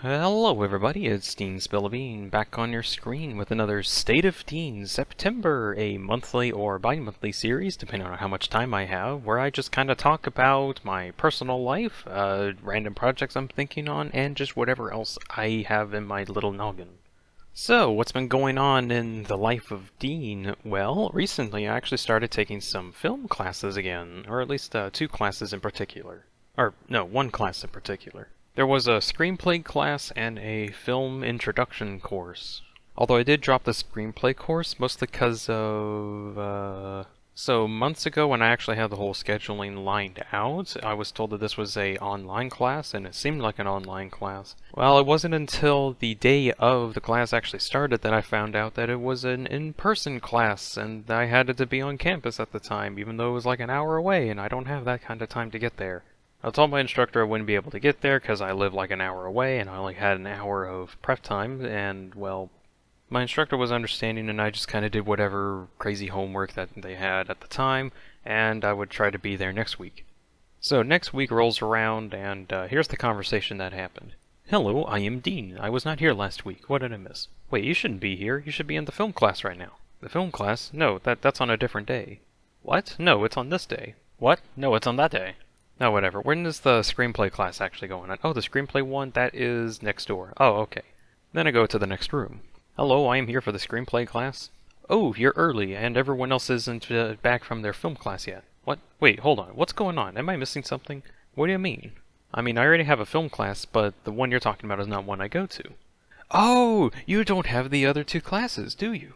Hello everybody, it's Deanspillabean back on your screen with another State of Dean September, a monthly or bi-monthly series, depending on how much time I have, where I just kind of talk about my personal life, random projects I'm thinking on, and just whatever else I have in my little noggin. So, what's been going on in the life of Dean? Well, recently I actually started taking some film classes again, or at least two classes in particular. Or, no, one class in particular. There was a screenplay class and a film introduction course. Although I did drop the screenplay course, mostly because of, So months ago when I actually had the whole scheduling lined out, I was told that this was a online class, and it seemed like an online class. Well, it wasn't until the day of the class actually started that I found out that it was an in-person class, and I had to be on campus at the time, even though it was like an hour away, and I don't have that kind of time to get there. I told my instructor I wouldn't be able to get there because I live like an hour away and I only had an hour of prep time, and, well, my instructor was understanding and I just kind of did whatever crazy homework that they had at the time, and I would try to be there next week. So next week rolls around and here's the conversation that happened. Hello, I am Dean. I was not here last week. What did I miss? Wait, you shouldn't be here. You should be in the film class right now. The film class? No, that's on a different day. What? No, it's on this day. What? No, it's on that day. No, whatever. When is the screenplay class actually going on? Oh, the screenplay one? That is next door. Oh, okay. Then I go to the next room. Hello, I am here for the screenplay class. Oh, you're early, and everyone else isn't back from their film class yet. What? Wait, hold on. What's going on? Am I missing something? What do you mean? I mean, I already have a film class, but the one you're talking about is not one I go to. Oh, you don't have the other two classes, do you?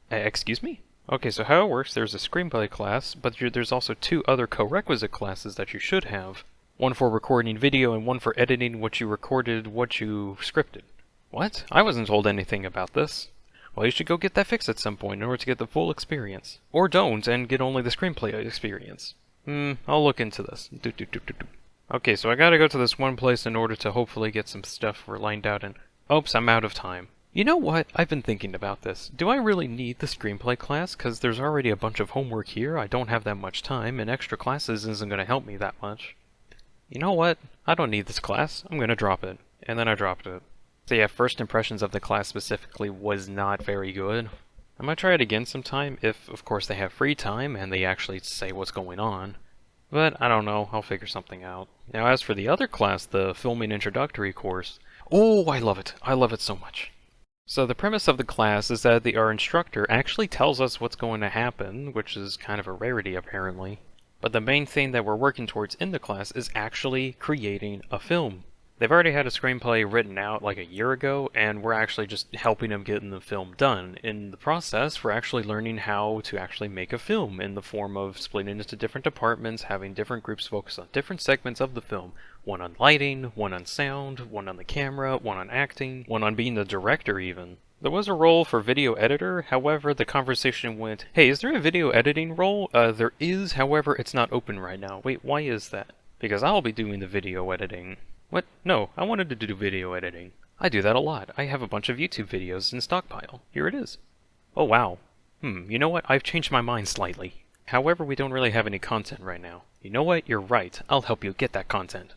Excuse me? Okay, so how it works, there's a screenplay class, but there's also two other co-requisite classes that you should have. One for recording video and one for editing what you recorded, what you scripted. What? I wasn't told anything about this. Well, you should go get that fixed at some point in order to get the full experience. Or don't, and get only the screenplay experience. I'll look into this. Okay, so I gotta go to this one place in order to hopefully get some stuff lined out and... Oops, I'm out of time. You know what? I've been thinking about this. Do I really need the screenplay class? Because there's already a bunch of homework here, I don't have that much time, and extra classes isn't going to help me that much. You know what? I don't need this class. I'm going to drop it. And then I dropped it. So yeah, first impressions of the class specifically was not very good. I might try it again sometime if, of course, they have free time and they actually say what's going on. But I don't know, I'll figure something out. Now as for the other class, the filming introductory course, oh, I love it. I love it so much. So the premise of the class is that our instructor actually tells us what's going to happen, which is kind of a rarity apparently. But the main thing that we're working towards in the class is actually creating a film. They've already had a screenplay written out like a year ago, and we're actually just helping them get the film done. In the process, we're actually learning how to actually make a film in the form of splitting into different departments, having different groups focus on different segments of the film. One on lighting, one on sound, one on the camera, one on acting, one on being the director even. There was a role for video editor, however the conversation went, hey, is there a video editing role? There is, however it's not open right now. Wait, why is that? Because I'll be doing the video editing. What? No, I wanted to do video editing. I do that a lot. I have a bunch of YouTube videos in stockpile. Here it is. Oh wow. You know what? I've changed my mind slightly. However, we don't really have any content right now. You know what? You're right. I'll help you get that content.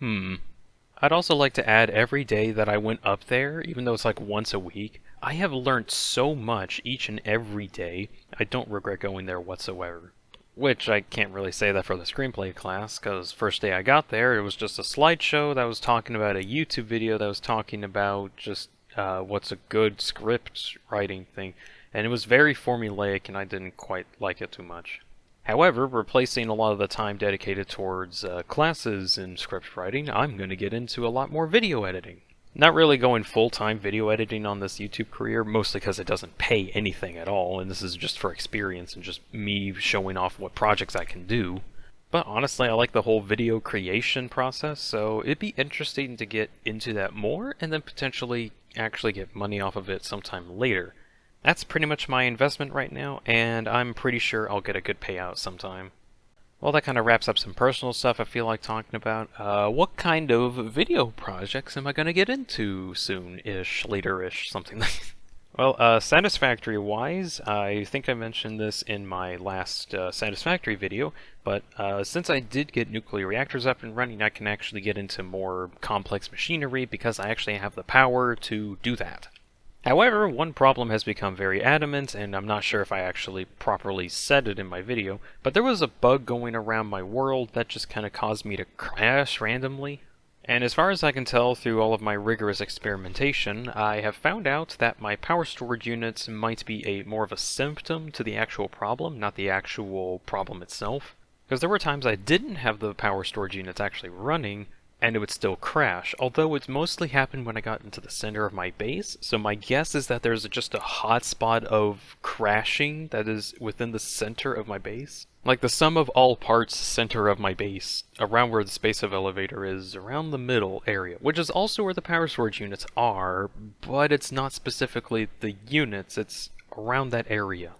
I'd also like to add every day that I went up there, even though it's like once a week, I have learned so much each and every day. I don't regret going there whatsoever. Which I can't really say that for the screenplay class, because first day I got there, it was just a slideshow that was talking about a YouTube video that was talking about just what's a good script writing thing, and it was very formulaic and I didn't quite like it too much. However, replacing a lot of the time dedicated towards classes in script writing, I'm going to get into a lot more video editing. Not really going full-time video editing on this YouTube career, mostly because it doesn't pay anything at all, and this is just for experience and just me showing off what projects I can do. But honestly, I like the whole video creation process, so it'd be interesting to get into that more, and then potentially actually get money off of it sometime later. That's pretty much my investment right now, and I'm pretty sure I'll get a good payout sometime. Well, that kind of wraps up some personal stuff I feel like talking about. What kind of video projects am I going to get into soon-ish, later-ish, something like that? Well, Satisfactory-wise, I think I mentioned this in my last Satisfactory video, but since I did get nuclear reactors up and running, I can actually get into more complex machinery because I actually have the power to do that. However, one problem has become very adamant, and I'm not sure if I actually properly said it in my video, but there was a bug going around my world that just kind of caused me to crash randomly. And as far as I can tell through all of my rigorous experimentation, I have found out that my power storage units might be more of a symptom to the actual problem, not the actual problem itself. Because there were times I didn't have the power storage units actually running, and it would still crash, although it mostly happened when I got into the center of my base, so my guess is that there's just a hotspot of crashing that is within the center of my base. Like the sum of all parts center of my base, around where the space of elevator is, around the middle area, which is also where the power storage units are, but it's not specifically the units, it's around that area.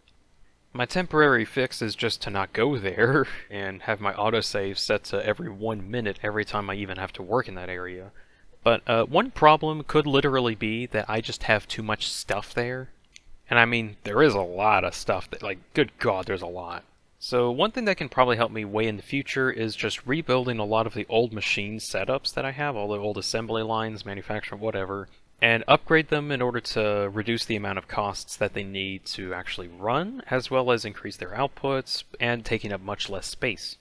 My temporary fix is just to not go there, and have my autosave set to every 1 minute every time I even have to work in that area. But one problem could literally be that I just have too much stuff there. And I mean, there is a lot of stuff that, like, good God, there's a lot. So one thing that can probably help me way in the future is just rebuilding a lot of the old machine setups that I have, all the old assembly lines, manufacturing, whatever, and upgrade them in order to reduce the amount of costs that they need to actually run, as well as increase their outputs and taking up much less space.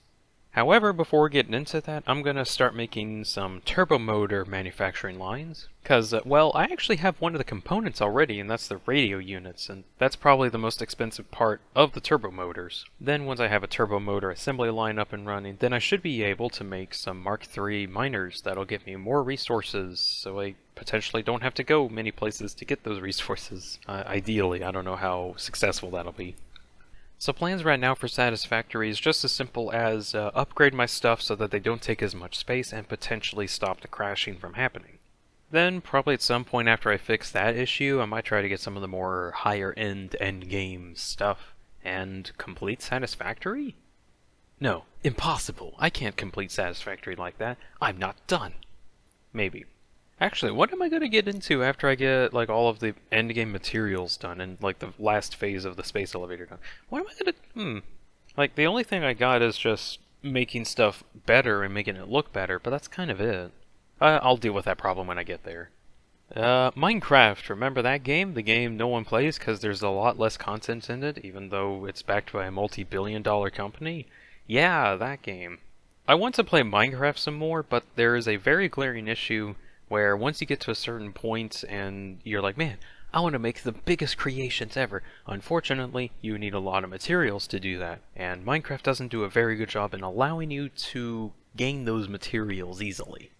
However, before getting into that, I'm going to start making some turbo motor manufacturing lines. Because, well, I actually have one of the components already, and that's the radio units, and that's probably the most expensive part of the turbo motors. Then once I have a turbo motor assembly line up and running, then I should be able to make some Mark III miners that'll give me more resources, so I potentially don't have to go many places to get those resources. Ideally, I don't know how successful that'll be. So plans right now for Satisfactory is just as simple as upgrade my stuff so that they don't take as much space and potentially stop the crashing from happening. Then, probably at some point after I fix that issue, I might try to get some of the more higher-end endgame stuff and complete Satisfactory? No, impossible. I can't complete Satisfactory like that. I'm not done. Maybe. Actually, what am I going to get into after I get, like, all of the endgame materials done and, like, the last phase of the space elevator done? What am I going to... Like, the only thing I got is just making stuff better and making it look better, but that's kind of it. I'll deal with that problem when I get there. Minecraft, remember that game? The game no one plays because there's a lot less content in it, even though it's backed by a multi-billion-dollar company? Yeah, that game. I want to play Minecraft some more, but there is a very glaring issue where once you get to a certain point and you're like, man, I want to make the biggest creations ever. Unfortunately, you need a lot of materials to do that, and Minecraft doesn't do a very good job in allowing you to gain those materials easily.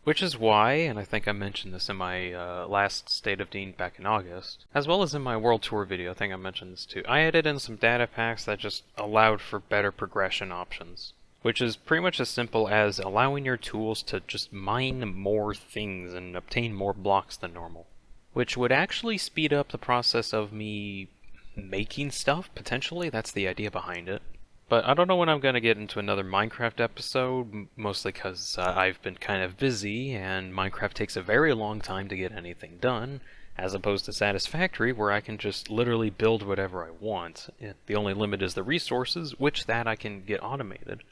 Which is why, and I think I mentioned this in my last State of Dean back in August, as well as in my World Tour video, I think I mentioned this too, I added in some data packs that just allowed for better progression options. Which is pretty much as simple as allowing your tools to just mine more things and obtain more blocks than normal. Which would actually speed up the process of me making stuff, potentially. That's the idea behind it. But I don't know when I'm going to get into another Minecraft episode, mostly because I've been kind of busy, and Minecraft takes a very long time to get anything done, as opposed to Satisfactory, where I can just literally build whatever I want. The only limit is the resources, which that I can get automated.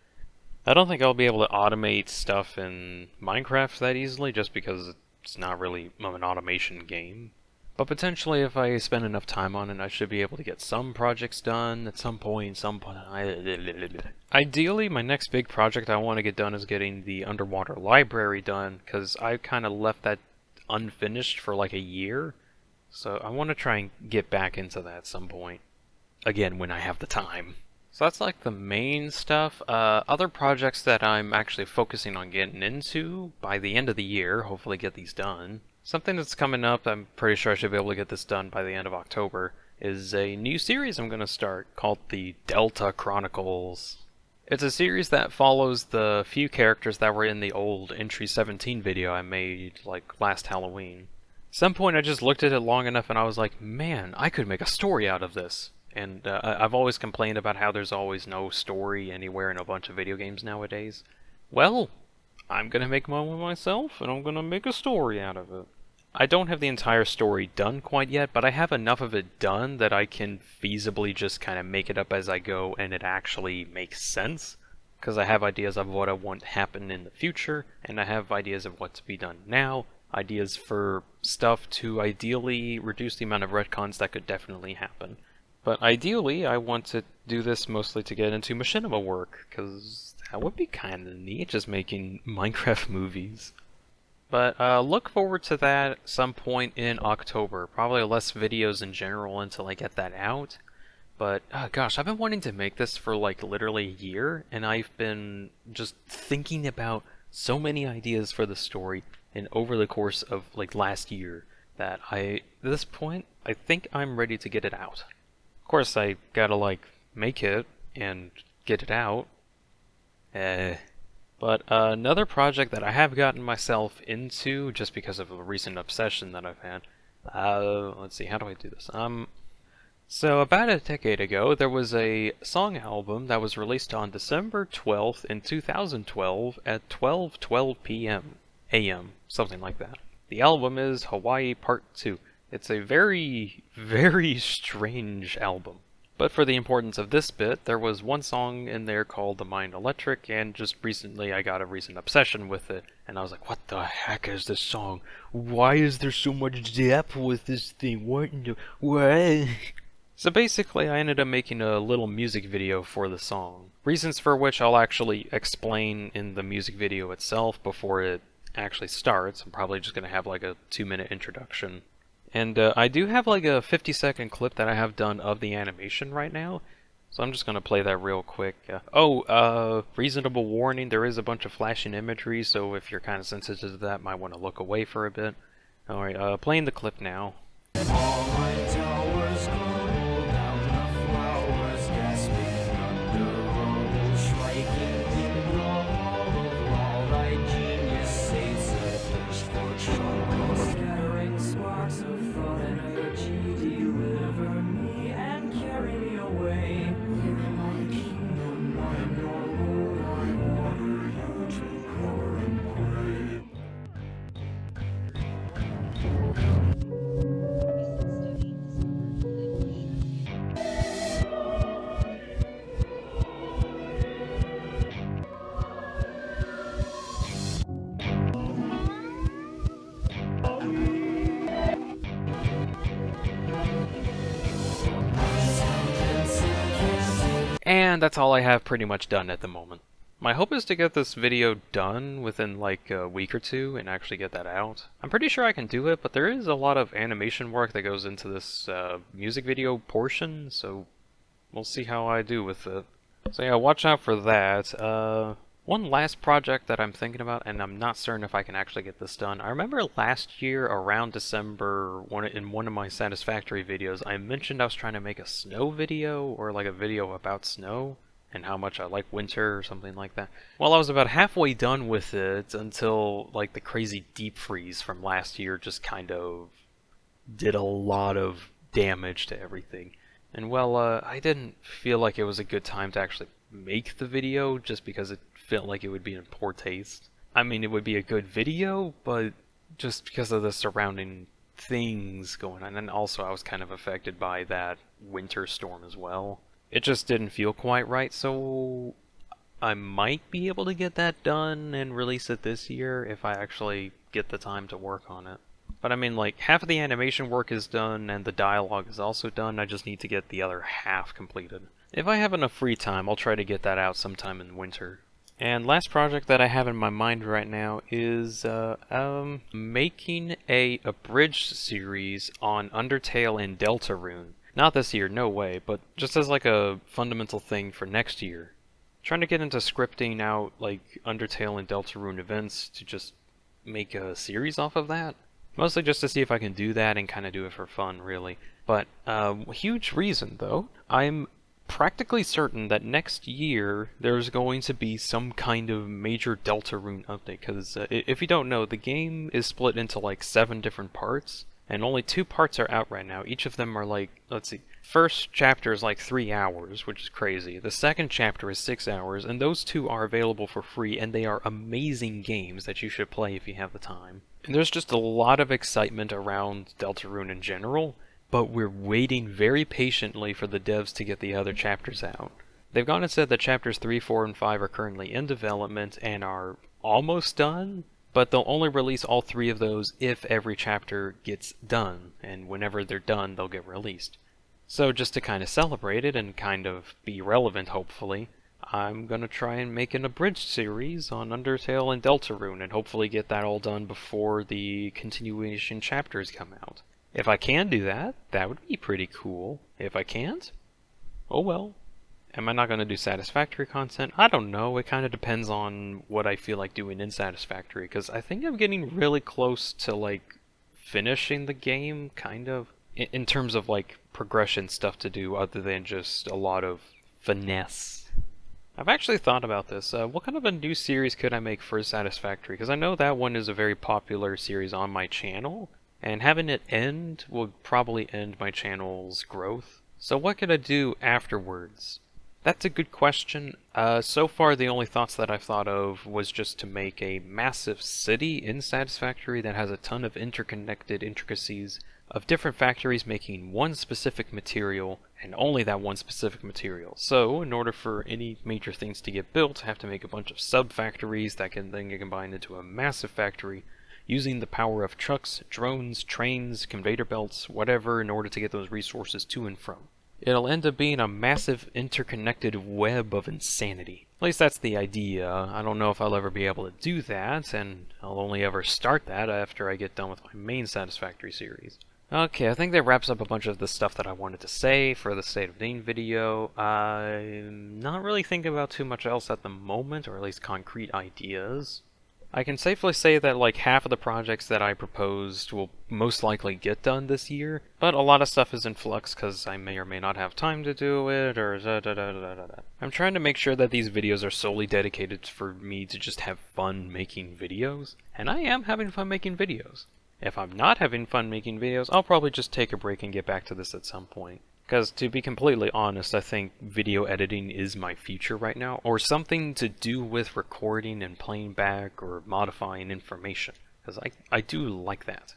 I don't think I'll be able to automate stuff in Minecraft that easily, just because it's not really an automation game. But potentially, if I spend enough time on it, I should be able to get some projects done at some point, Ideally, my next big project I want to get done is getting the underwater library done, because I kind of left that unfinished for like a year. So I want to try and get back into that at some point. Again, when I have the time. So that's like the main stuff. Other projects that I'm actually focusing on getting into by the end of the year, hopefully get these done. Something that's coming up, I'm pretty sure I should be able to get this done by the end of October, is a new series I'm going to start called the Delta Chronicles. It's a series that follows the few characters that were in the old Entry 17 video I made like last Halloween. At some point I just looked at it long enough and I was like, man, I could make a story out of this. And I've always complained about how there's always no story anywhere in a bunch of video games nowadays. Well, I'm gonna make one myself, and I'm gonna make a story out of it. I don't have the entire story done quite yet, but I have enough of it done that I can feasibly just kind of make it up as I go and it actually makes sense. Because I have ideas of what I want to happen in the future, and I have ideas of what to be done now, ideas for stuff to ideally reduce the amount of retcons that could definitely happen. But ideally, I want to do this mostly to get into machinima work, because that would be kind of neat, just making Minecraft movies. But look forward to that at some point in October. Probably less videos in general until I get that out. But, gosh, I've been wanting to make this for like literally a year, and I've been just thinking about so many ideas for the story, and over the course of like last year, that at this point, I think I'm ready to get it out. Of course, I gotta like make it and get it out. But another project that I have gotten myself into just because of a recent obsession that I've had. Let's see, how do I do this? So about a decade ago, there was a song album that was released on December 12th in 2012 at 12:12 p.m. a.m., something like that. The album is Hawaii Part 2. It's a very, very strange album. But for the importance of this bit, there was one song in there called The Mind Electric, and just recently I got a recent obsession with it, and I was like, what the heck is this song? Why is there so much depth with this thing? What? So basically, I ended up making a little music video for the song. Reasons for which I'll actually explain in the music video itself before it actually starts. I'm probably just going to have like a 2-minute introduction. And I do have like a 50-second clip that I have done of the animation right now. So I'm just going to play that real quick. Reasonable warning, there is a bunch of flashing imagery, so if you're kind of sensitive to that, might want to look away for a bit. Alright, playing the clip now. And that's all I have pretty much done at the moment. My hope is to get this video done within like a week or two and actually get that out. I'm pretty sure I can do it, but there is a lot of animation work that goes into this music video portion, so we'll see how I do with it. So yeah, watch out for that. One last project that I'm thinking about, and I'm not certain if I can actually get this done. I remember last year around December, in one of my Satisfactory videos, I mentioned I was trying to make a snow video, or like a video about snow, and how much I like winter or something like that. Well, I was about halfway done with it until like the crazy deep freeze from last year just kind of did a lot of damage to everything. And well, I didn't feel like it was a good time to actually make the video just because it felt like it would be in poor taste. I mean, it would be a good video, but just because of the surrounding things going on, and also I was kind of affected by that winter storm as well. It just didn't feel quite right, so I might be able to get that done and release it this year if I actually get the time to work on it. But I mean, like, half of the animation work is done and the dialogue is also done, I just need to get the other half completed. If I have enough free time, I'll try to get that out sometime in winter. And last project that I have in my mind right now is making a abridged series on Undertale and Deltarune. Not this year, no way, but just as like a fundamental thing for next year. Trying to get into scripting out like Undertale and Deltarune events to just make a series off of that. Mostly just to see if I can do that and kind of do it for fun, really. But huge reason, though, I'm practically certain that next year there's going to be some kind of major Deltarune update, because if you don't know, the game is split into like 7 different parts, and only 2 parts are out right now. Each of them are like, let's see, first chapter is like 3 hours, which is crazy. The second chapter is 6 hours, and those 2 are available for free, and they are amazing games that you should play if you have the time. And there's just a lot of excitement around Deltarune in general, but we're waiting very patiently for the devs to get the other chapters out. They've gone and said that chapters 3, 4, and 5 are currently in development and are almost done, but they'll only release all 3 of those if every chapter gets done, and whenever they're done, they'll get released. So just to kind of celebrate it and kind of be relevant, hopefully, I'm going to try and make an abridged series on Undertale and Deltarune and hopefully get that all done before the continuation chapters come out. If I can do that, that would be pretty cool. If I can't, oh well. Am I not going to do Satisfactory content? I don't know. It kind of depends on what I feel like doing in Satisfactory, because I think I'm getting really close to, like, finishing the game, kind of, in terms of, like, progression stuff to do other than just a lot of finesse. I've actually thought about this. What kind of a new series could I make for Satisfactory? Because I know that one is a very popular series on my channel, and having it end will probably end my channel's growth. So what could I do afterwards? That's a good question. So far the only thoughts that I've thought of was just to make a massive city in Satisfactory that has a ton of interconnected intricacies of different factories making one specific material, and only that one specific material. So, in order for any major things to get built, I have to make a bunch of sub-factories that can then get combined into a massive factory, using the power of trucks, drones, trains, conveyor belts, whatever, in order to get those resources to and from. It'll end up being a massive interconnected web of insanity. At least that's the idea. I don't know if I'll ever be able to do that, and I'll only ever start that after I get done with my main Satisfactory series. Okay, I think that wraps up a bunch of the stuff that I wanted to say for the State of Dean video. I'm not really thinking about too much else at the moment, or at least concrete ideas. I can safely say that like half of the projects that I proposed will most likely get done this year, but a lot of stuff is in flux because I may or may not have time to do it, or I'm trying to make sure that these videos are solely dedicated for me to just have fun making videos, and I am having fun making videos. If I'm not having fun making videos, I'll probably just take a break and get back to this at some point. Because to be completely honest, I think video editing is my future right now, or something to do with recording and playing back or modifying information, because I do like that.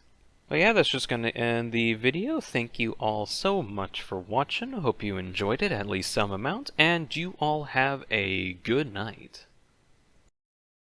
But yeah, that's just going to end the video. Thank you all so much for watching. I hope you enjoyed it, at least some amount, and you all have a good night.